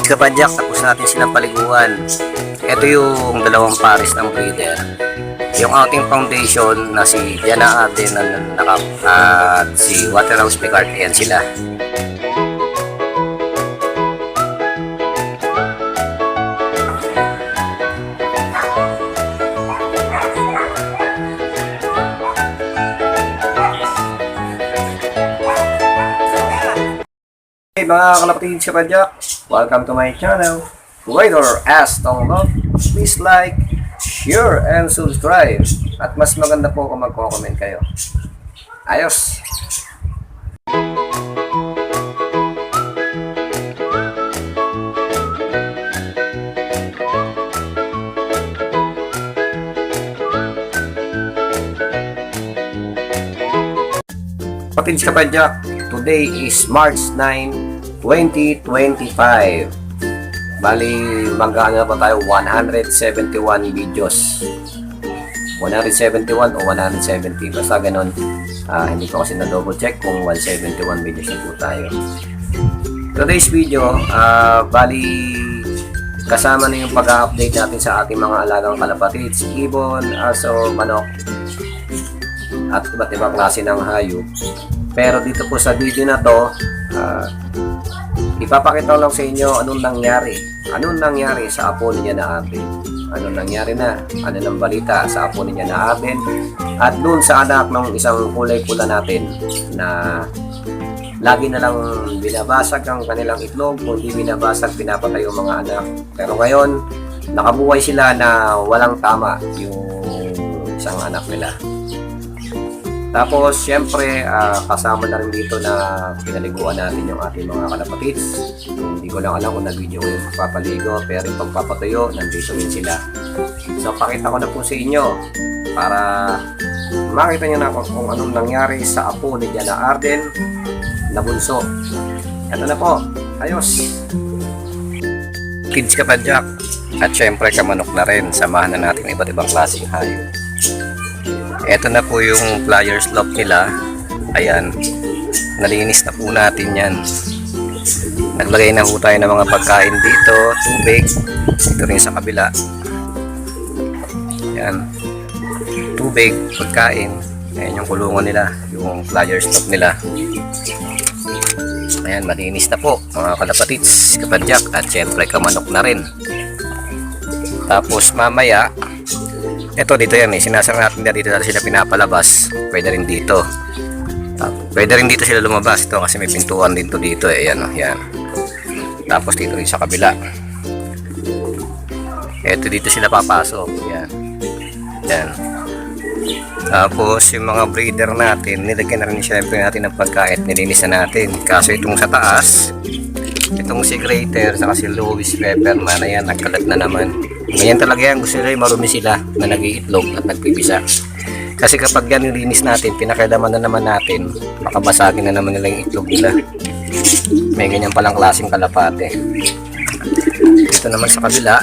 Kapadyak, tapos natin silang paliguan. Ito yung dalawang pares ng breeder. Yung ating foundation na si Diana Arden at si Waterhouse Picard, ayan sila. Hey mga kalapatid sa Padyak, welcome to my channel, Rider as Tonglog. Please like, share, and subscribe. At mas maganda po kung magko-comment kayo. Ayos! Kapatid sa Padyak, today is March 9, 2025. Bali, mag-ano pa tayo, 171 videos. 171 o 170, basta ganun. Hindi ko kasi na-double check kung 171 videos na po tayo. Today's video, bali, kasama na yung pag-update natin sa ating mga alagang kalapatids, ibon, aso, manok, at iba't ibang klase ng hayop. Pero dito po sa video na to, ipapakita lang sa inyo anong nangyari sa apo niya na Aben. Anong nangyari na, ano ng balita sa apo niya na Aben, at dun sa anak ng isang kulay pula natin na lagi na lang binabasag ang kanilang itlog, kundi binabasag, pinapatay yung mga anak. Pero ngayon, nakabuhay sila na walang tama yung isang anak nila. Tapos, syempre, kasama na rin dito na pinaliguan natin yung ating mga kalapatids. Hindi ko lang alam kung nag-video ko yung papaligo, pero yung pagpapatuyo, nandito rin sila. So, pakita ko na po sa inyo para makita nyo na kung anong nangyari sa apo ni Diana Arden na bunso. Ito na po. Ayos! Kids Kapadyak, at syempre kamanok na rin. Samahan na natin iba't ibang klaseng hayop. Ito na po yung flyers loft nila. Ayan, nalinis na po natin yan. Naglagay na po tayo ng mga pagkain dito, tubig. Ito rin sa kabila. Ayan, tubig, pagkain. Ayan yung kulungan nila, yung flyers loft nila. Ayan, malinis na po mga kalapatids, kapadyak, at syempre kamanok na rin. Tapos mamaya, ito dito yan sinasara natin dito sila pinapalabas. Pwede rin dito. Pwede rin dito sila lumabas. Ito kasi may pintuan dito ayan o, yan. Tapos dito rin sa kabila. Ito dito sila papasok. Yan. Yan. Tapos yung mga breeder natin, nilagyan na rin syempre natin ng pagkain. Nilinis na natin. Kaso itong sa taas, itong si Greater saka si Louis Pepperman, ayan, nagkalat na naman. Ngayon talaga yan, gusto nila marumi sila na nag-iitlog at nagpipisa. Kasi kapag yan nilinis natin, pinakailaman na naman natin, makabasagin na naman nila yung itlog nila. May ganyan palang klaseng kalapate. Dito naman sa kabila,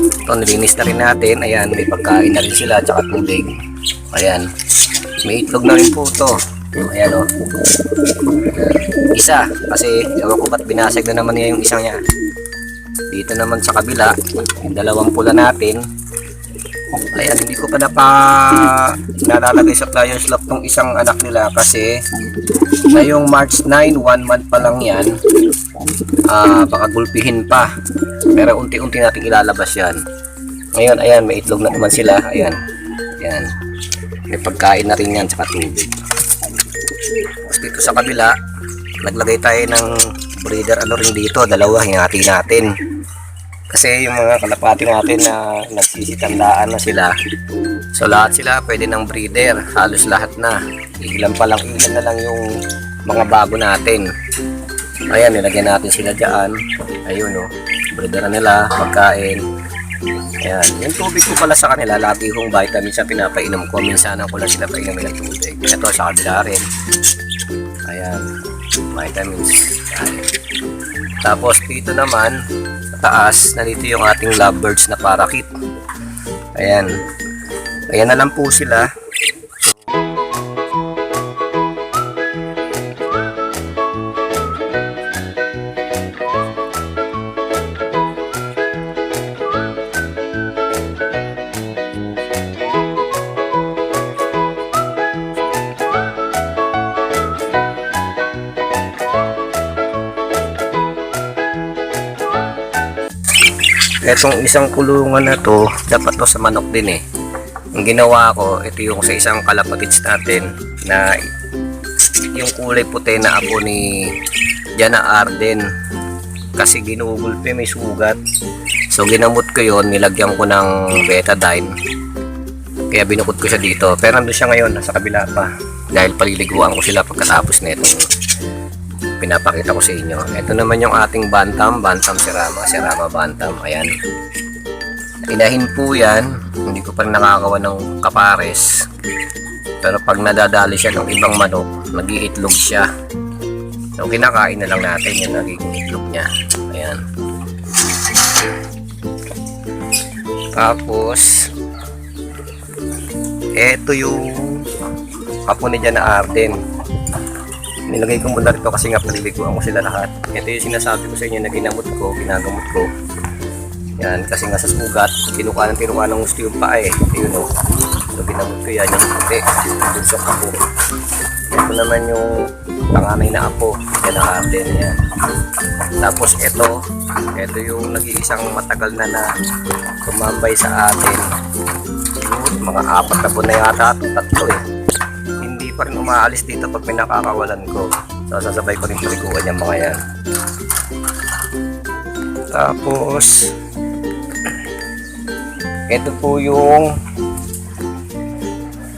ito nilinis na rin natin. Ayan, may pagkain na rin sila, tsaka tubig. Ayan, may itlog na rin po ito. Ayan o, isa, kasi ewan ko ba't binasag na naman niya yung isang niya. Dito naman sa kabila, yung dalawang pula natin. Ayan, hindi ko pa nalalagay sa flyers loft tong isang anak nila kasi ngayong March 9, 1 month pa lang yan. Baka gulpihin pa, pero unti-unti natin ilalabas yan. Ngayon, ayan, may itlog na naman sila. Ayan, ayan, may pagkain na rin yan, saka tubig. Tapos dito sa kabila, naglagay tayo ng breeder rin dito, dalawa, hingati natin. Kasi yung mga kalapati natin na nagsisitandaan na sila, so lahat sila pwede ng breeder, halos lahat na. Ilan na lang yung mga bago natin. Ayan, nilagyan natin sila dyan. Ayun o, breeder na nila, pagkain. Ayan, yung tubig ko pala sa kanila, lagi kong vitamins na pinapainom ko. Minsanan ko lang sila painumin ng tubig. Ito sa kabila rin. Ayan, vitamins. Ayan. Tapos dito naman sa taas, nandito yung ating lovebirds na parakeet. Ayan. Ayan na lang po sila. Etong isang kulungan na to, dapat to sa manok din eh. Ang ginawa ko, ito yung sa isang kalapatids natin na yung kulay puti na apo ni Jana Arden. Kasi ginugulpi, may sugat. So ginamot ko yon, nilagyan ko ng betadine. Kaya binukod ko siya dito. Pero nandun siya ngayon, nasa kabila pa. Dahil paliliguan ko sila pagkatapos na itong pinapakita ko sa inyo. Ito naman yung ating bantam Serama bantam. Ayan. Inahin po yan. Hindi ko pa nakakawa ng kapares. Pero pag nadadali siya ng ibang manok, nag-iitlog siya. So kinakain na lang natin yung nagiging itlog niya. Ayan. Tapos eto yung apo ni Jana Arden. Nilagay ko muna rito kasi nga paliliguan ko sila lahat. Ito yung sinasabi ko sa inyo na ginagamot ko. Yan, kasi nga sa sugat, tinuka ng gusto yung paa eh. Yun o. So ginamot ko yan, yung puti. Bunsok ako. Ito naman yung panganay na apo. Jana Arden yan. Tapos ito yung nag-iisang matagal na tumambay sa atin. Yun, mga 4 na buwan na yata ito, 3 eh. Hindi pa rin umaalis dito pag pinakakawalan ko. So sasabay ko rin paliguan yung mga yan. Tapos ito po yung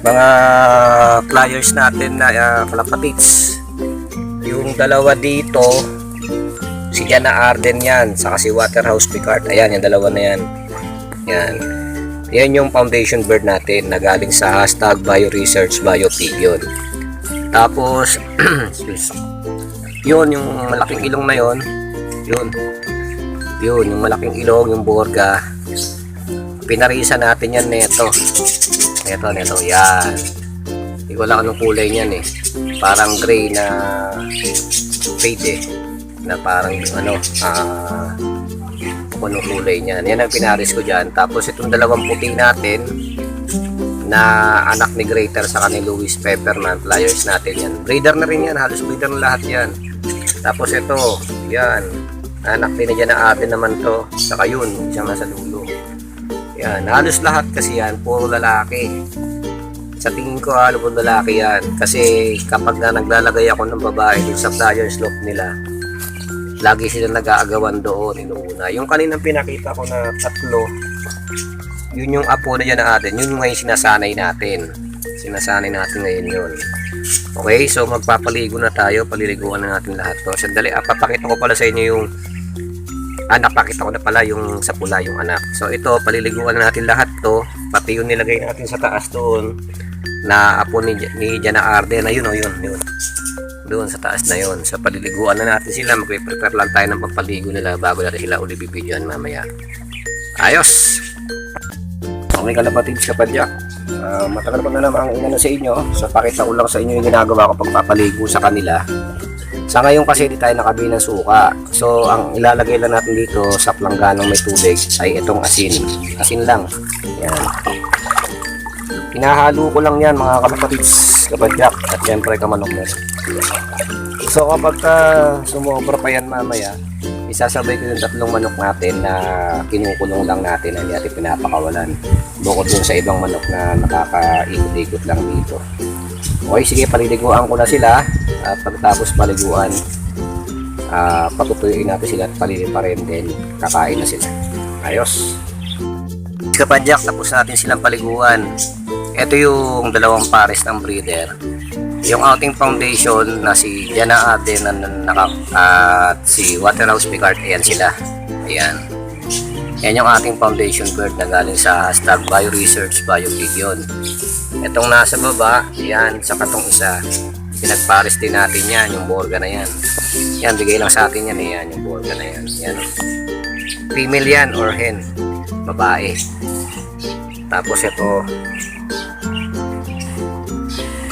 mga pliers natin na kalapatids. Yung dalawa dito, si Jana Arden yan, saka si Waterhouse Picard. Ayan, yung dalawa na yan. Yan yung foundation bird natin na galing sa #BioResearch BioPig yun. Tapos yun, yung malaking ilong na yun, yung malaking ilong, yung borga, pinarisa natin yan neto, yan. Hindi ko lang anong kulay niyan eh, parang gray na fade eh, na parang kung anong kulay niyan. Yan ang pinaris ko dyan. Tapos itong dalawang puti natin na anak ni Greater sa ni Louis Pepperman, pliers natin yan. Breeder na rin yan, halos breeder na lahat yan. Tapos ito, yan, anak din na dyan na atin naman to. Saka yun, siyang nasa dulo. Yan, halos lahat kasi yan, puro lalaki. Sa tingin ko halos lalaki yan. Kasi kapag naglalagay ako ng babae dun sa flyer slope nila, lagi sila nag-aagawan doon inuuna. Yung kaninang pinakita ko na 3, yun yung apo na dyan na atin. Yun yung ngayon sinasanay natin. Sinasanay natin ngayon yun. Okay, so magpapaligo na tayo. Paliliguan na natin lahat to. Sandali, papakita ko pala sa inyo yung napakita ko na pala yung sa pula yung anak. So ito, paliliguan na natin lahat to. Pati yung nilagay natin sa taas doon na apo ni Jana Arden. Ayun o, yun. Doon sa taas na yun. So paliliguan na natin sila. Mag-prepare lang tayo ng pagpaligo nila bago natin sila uli bibidyohan mamaya. Ayos! Okay kalapatids kapadyak. Matagal ko na naman ang inano sa inyo. So pakita ko lang sa inyo yung ginagawa ko pagpapaligo sa kanila. Sa ngayon kasi di tayo nakabi ng suka. So ang ilalagay lang natin dito sa plangganong may tubig ay itong asin. Asin lang. Yan. Pinahalo ko lang yan mga kalapatids kapadyak. At syempre kamanok na. So kapag sumobra pa yan mamaya, isasabay ko yung 3 manok natin na kinukulong lang natin, hindi natin pinapakawalan. Bukod dun sa ibang manok na nakakaikot-ikot lang dito. Okay, sige, paliliguan ko na sila. At pagkatapos paliguan, patutuyuin natin sila at palilipa rin din. Kakain na sila. Ayos. Kapadyak, tapos natin silang paliguan. Ito yung 2 pares ng breeder. Yung ating foundation na si Jana Arden at si Waterhouse Picard, ayan sila. Ayan. Yan yung ating foundation bird na galing sa #BioResearch BioPig yun. Itong nasa baba, yan, sa katong isa. Pinagpares din natin yan, yung borga na yan. Yan, bigay lang sa atin yan eh, yan, yung borga na yan. Yan. Female yan or hen, babae. Tapos ito,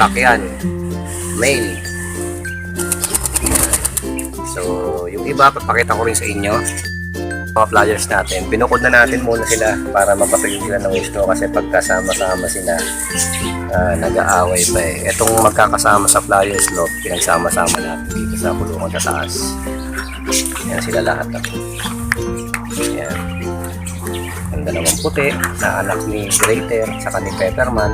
kak yan, male. So yung iba papakita ko rin sa inyo mga flyers natin. Binukod na natin muna sila para mapatuloy sila ng gusto kasi pagkasama-sama sila nag-aaway pa eh. Itong magkakasama sa flyers loop, pinagsama-sama natin dito sa kulungan sa taas. Yan sila lahat. Yan. yung dalawang puti na anak ni Greater saka ni Pepperman.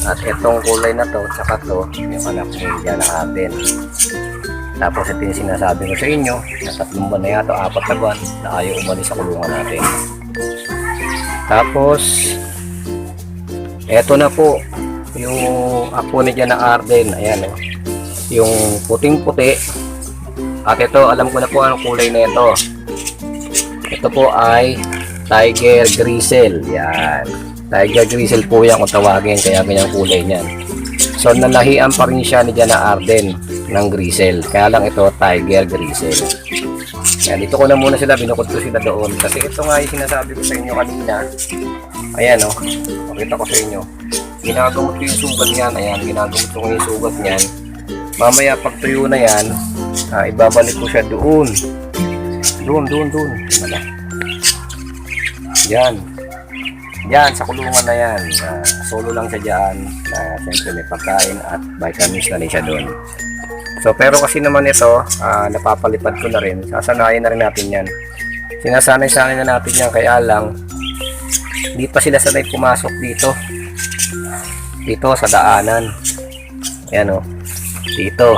At itong kulay na to saka to yung anak ni Jana Arden. Tapos ito yung sinasabi ko sa inyo na 3 buwan na yata, 4 na buwan na ayaw umalis sa kulungan natin. Tapos eto na po yung apo ni Jana Arden. Ayan o, yung puting puti. At ito, alam ko na po anong kulay na ito. Ito po ay Tiger Grizzle. Yan. Tiger Grizzle po yan kung tawagin, kaya ganyang kulay niyan. So, nalahian pa rin siya ni Jana Arden ng Grizzle. Kaya lang ito, Tiger Grizzle. Yan, dito ko na muna sila, binukod ko sila doon. Kasi ito nga yung sinasabi ko sa inyo kanina. Ayan o, makita ko sa inyo. Ginagamot ko yung sugat niyan. Ayan, ginagamot ko yung sugat niyan. Mamaya pag tuyo na yan, ibabalik ko siya doon. Doon. Wala. Yan. Yan, sa kulungan na yan. Solo lang siya dyan. Siyempre may pagkain at vitamins na rin siya doon. So, pero kasi naman ito, napapalipad ko na rin. Sasanayin na rin natin yan. Sinasanay-sanay na natin yan. Kaya lang, di pa sila sanay pumasok dito. Dito sa daanan. Ayan o. Dito.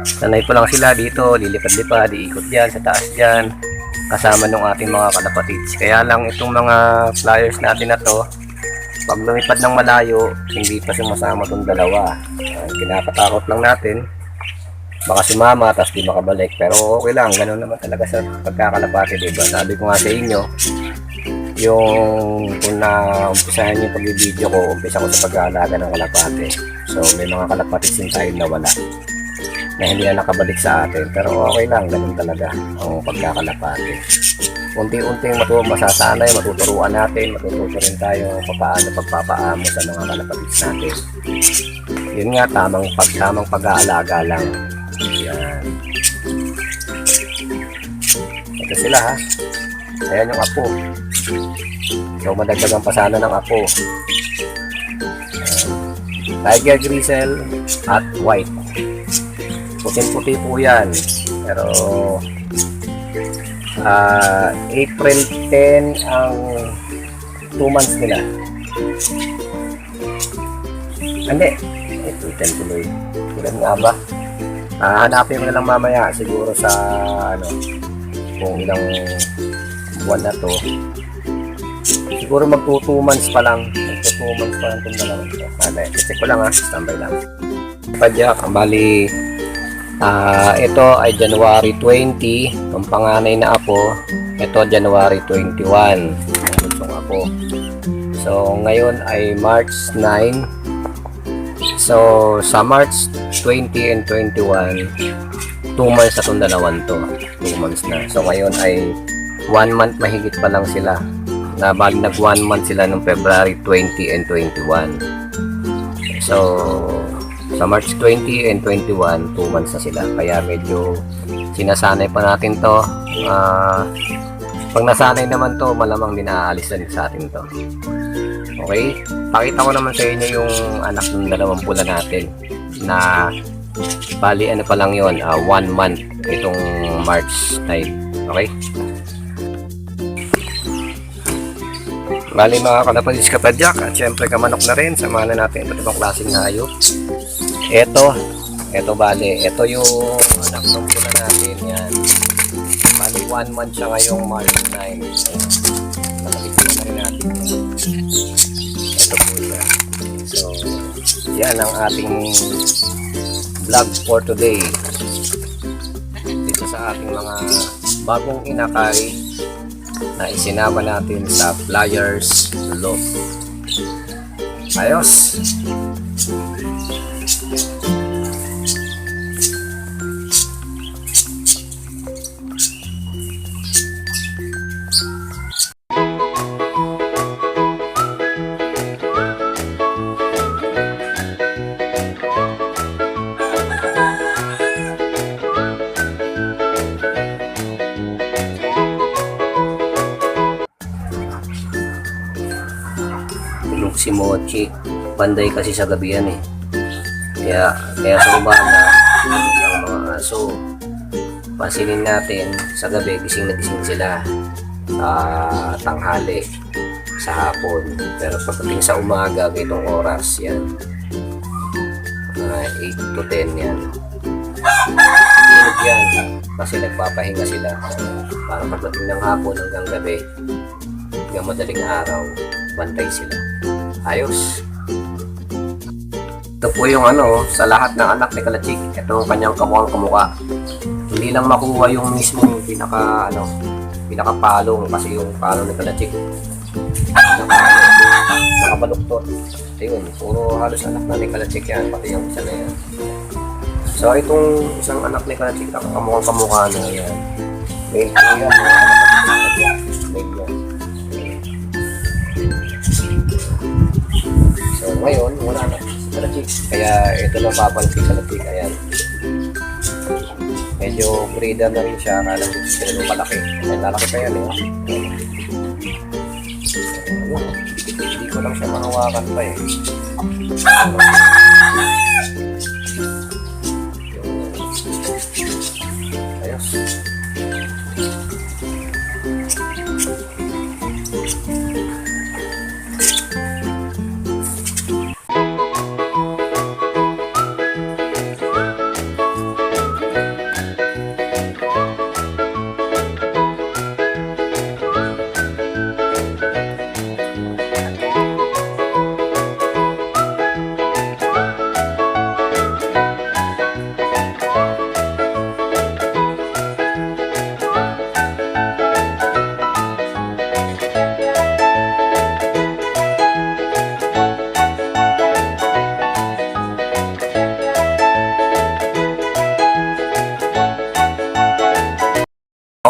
Sanay pa lang sila dito, lilipad-lipad, iikot dyan, sa taas dyan, kasama ng ating mga kalapatids. Kaya lang itong mga flyers natin na to, pag lumipad ng malayo, hindi pa sumasama itong dalawa. Kinakatakot lang natin, baka sumama, tapos di makabalik. Pero okay lang, ganoon naman talaga sa pagkakalapati, diba? Sabi ko nga sa inyo, yung kung na-umpisahan yung pag-video ko, umpisa ko sa pag-aalaga ng kalapati. So may mga kalapatids din tayo na wala, na hindi na nakabalik sa atin, pero okay lang, ganun talaga ang pagkakalapati. Unti-unting masasanay, matuturuan natin, matututo rin tayo paano pagpapaamo sa mga kalapatids natin. Yun nga, tamang pag-aalaga lang. Yan. Ito sila ha. Ayan yung apo. So madagdagan pa sana ng apo. Tiger Grizzle at white. Puting-puti po yan. Pero April 10 ang 2 months nila. Hindi. April 10 tuloy. Kailan nga ba? Hanapin ko na lang mamaya. Siguro sa kung ilang buwan na to. Siguro magto 2 months pa lang. Magto 2 months pa lang itong dalawang ito. Check ko lang ha. Standby lang. Padyak, bali ito ay January 20 ang panganay na apo. Ito January 21 ang bunsong apo. So ngayon ay March 9. So sa March 20 and 21, 2 months na itong dalawang to. 2 months na. So ngayon ay 1 month mahigit pa lang sila. Na bali nag 1 month sila noong February 20 and 21. So sa March 20 and 21, 2 months na sila. Kaya medyo sinasanay pa natin to. Pag nasanay naman to, malamang din aalis na sa atin to. Okay? Pakita ko naman sa inyo yung anak ng dalawang pula natin. Na bali ano pa lang yun, 1 month itong March 9. Okay? Bali mga kalapatids kapadyak, at syempre kamanok na rin. Samahan na natin iba't ibang klaseng hayop. Ito bali, ito yung anak ng pula natin, yan. Bali 1 month siya ngayong March 9. Nakabit na rin natin. Ito po siya. So, yan ang ating vlog for today. Dito sa ating mga bagong inakay na isinama natin sa Flyers Loft. Ayos! Tulog si Mochi. Panday kasi sa gabi yan eh. Kaya sa umaga, tulog ang mga aso. Pansinin natin, sa gabi gising na gising sila sa tanghali. sa hapon. Pero pagdating sa umaga, itong oras, yan. 8 to 10 yan. Init yan. Kasi nagpapahinga sila. Para pagdating ng hapon hanggang gabi, hanggang madaling araw, bantay sila. Ayos. Ito po yung sa lahat ng anak ni Kalachik. Ito ang kanyang kamukhang kamukha. Hindi lang makuha yung mismong pinakapalong kasi yung palong ni Kalachik nakabaluktot. Ayun, puro halos anak na ni Kalachik yan, pati yung isa na yan. So itong isang anak ni Kalachik, kamukhang kamukha na yan. Main po yan, mga anak natin main yan. So ngayon, wala na si Kalachik. Kaya ito na papal si Kalachik. Ayan. Medyo breeder na rin siya, kala mo sila nung malaki. Ayan, lalaki pa yan hindi ko lang siya mahawakan pa Ayos.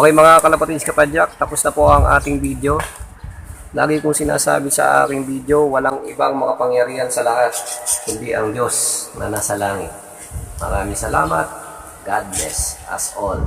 Okay mga kalapatins kapadyak, tapos na po ang ating video. Lagi kong sinasabi sa aking video, walang ibang makapangyarihan sa lahat, kundi ang Diyos na nasa langit. Maraming salamat. God bless us all.